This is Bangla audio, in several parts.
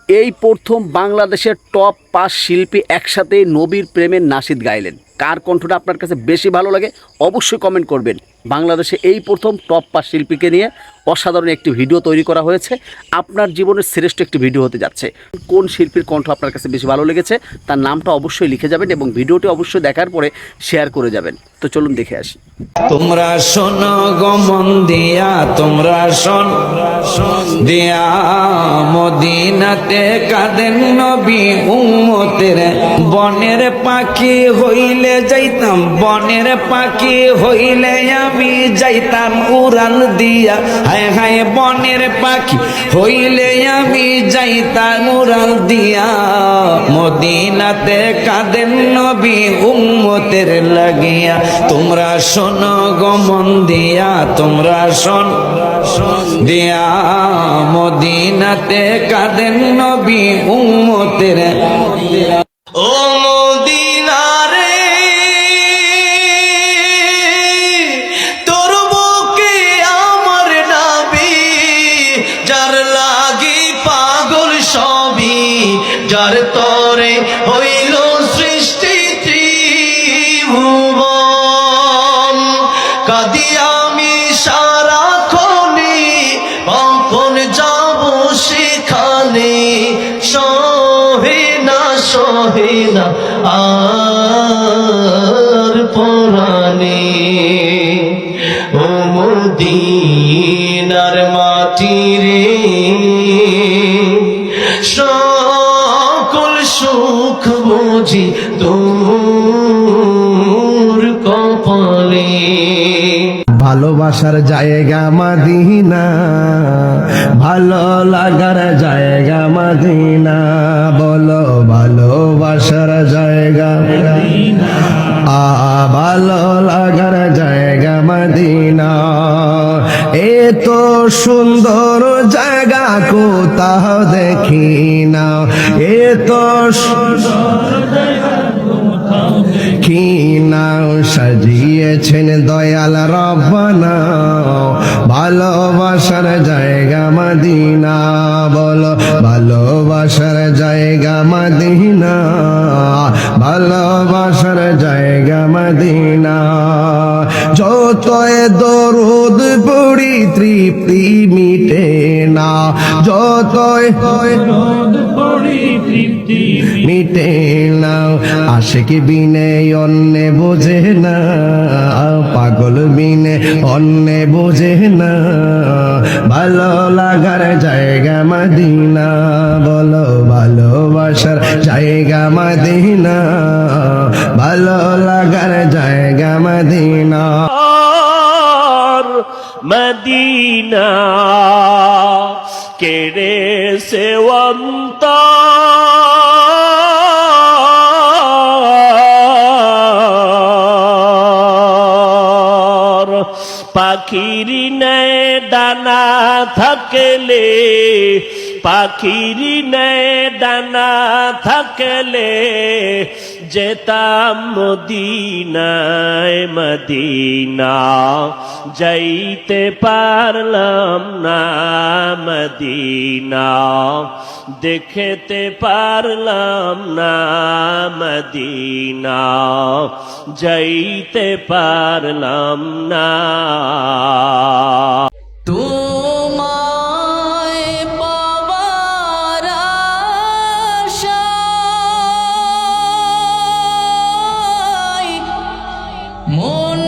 এই প্রথম বাংলাদেশের টপ 5 শিল্পী একসাথে নবীর প্রেমের নাশিদ গাইলেন। কার কণ্ঠটা আপনার কাছে বেশি ভালো লাগে অবশ্যই কমেন্ট করবেন। বাংলাদেশে এই প্রথম টপ 5 শিল্পীকে নিয়ে অসাধারণ একটি ভিডিও তৈরি করা হয়েছে। আপনার জীবনের শ্রেষ্ঠ একটি ভিডিও হতে যাচ্ছে। কোন শিল্পীর কণ্ঠ আপনার কাছে বেশি ভালো লেগেছে তার নামটা অবশ্যই লিখে যাবেন এবং ভিডিওটি অবশ্যই দেখার পরে শেয়ার করে যাবেন। তো চলুন দেখে আসি। তোমরা শোনো গো মন দিয়া, তোমরা শোন দিয়া, মদিনাতে কাঁদেন নবী উম্মতের। বনের পাখি হইলে যাইতাম, বনের পাখি হইলে আমি যাইতাম উড়ান দিয়া। হায় হায় বনের পাখি হইলে আমি যাইতাম উড়ান দিয়া। মদিনাতে কাঁদেন নবী উম্মতের লাগিয়া। তোমরা শোনো গো মন দিয়া, তোমরা শোন দিয়া, মদিনাতে কাঁদেন নবী উম্মতের। ও মদিনা রে, তোর বুকে আমার নবী, যার লাগি পাগল সবই, যার তরে হইল সৃষ্টি ত্রিভুবন। কাঁদি আমি সারাক্ষণে, কখন যাব সেখানে, সহে না আর পরাণে। ও মদিনার মাটি রে, সকল সুখ বুঝি তোর কপালে। ভালোবাসার জায়গা মদিনা, ভালো লাগার জায়গা মদিনা। বলো ভালোবাসার জায়গা ভালো লাগার জায়গা মদিনা। এত সুন্দর জায়গা কোথাও দেখি না, এত সুন্দর জায়গা কি নাও সাজিয়েছেন দয়াল রব্বানা। ভালোবাসার জায়গা মদিনা, বলো ভালোবাসার জায়গা মদিনা, ভালোবাসার জায়গা মদিনা। যতই দরুদ পড়ি তৃপ্তি মিটে না, যতই দরুদ পড়ি তৃপ্তি মিটে না। আশিকি বিনে অন্য বোঝে না, পাগল বিনে অন্য বোঝে না। ভালো লাগার জায়গা মদিনা, বলো ভালোবাসার জায়গা মদিনা, ভালো লাগার জায়গা মদিনা। মদিনা কেড়ে সেবন্ত পাখির নেয় ডানা থাকলে, পাখির নেয় ডানা থাকলে, যেতাম মদিনায় মদিনা। যাইতে পারলাম না মদিনা, দেখতে পারলাম না মদিনা, যাইতে পারলাম না। তোমায় পাবার আশায় মন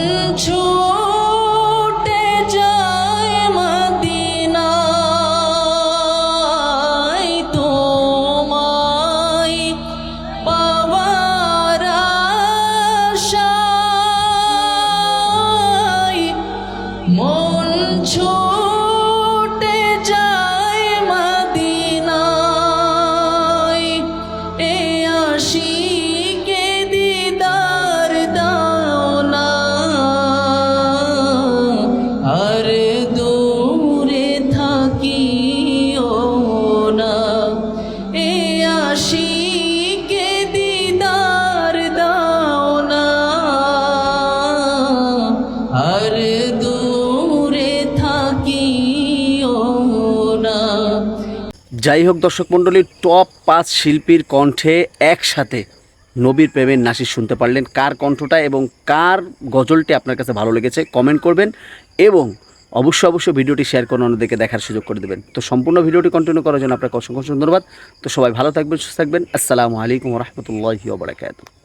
ছুটে যায় মদিনায়। তোমায় পাবার আশায় মন যাই হোক দর্শক মণ্ডলী, টপ 5 শিল্পীর কণ্ঠে একসাথে নবীর প্রেমের নাসির শুনতে পারলেন। কার কণ্ঠটা এবং কার গজলটি আপনার কাছে ভালো লেগেছে কমেন্ট করবেন এবং অবশ্যই ভিডিওটি শেয়ার করে অন্যদেরকে দেখার সুযোগ করে দেবেন। তো সম্পূর্ণ ভিডিওটি কন্টিনিউ করার জন্য আপনাকে অসংখ্য ধন্যবাদ। তো সবাই ভালো থাকবেন, সুস্থ থাকবেন। আসসালামু আলাইকুম ওয়া রাহমাতুল্লাহি ওয়া বারাকাতুহু।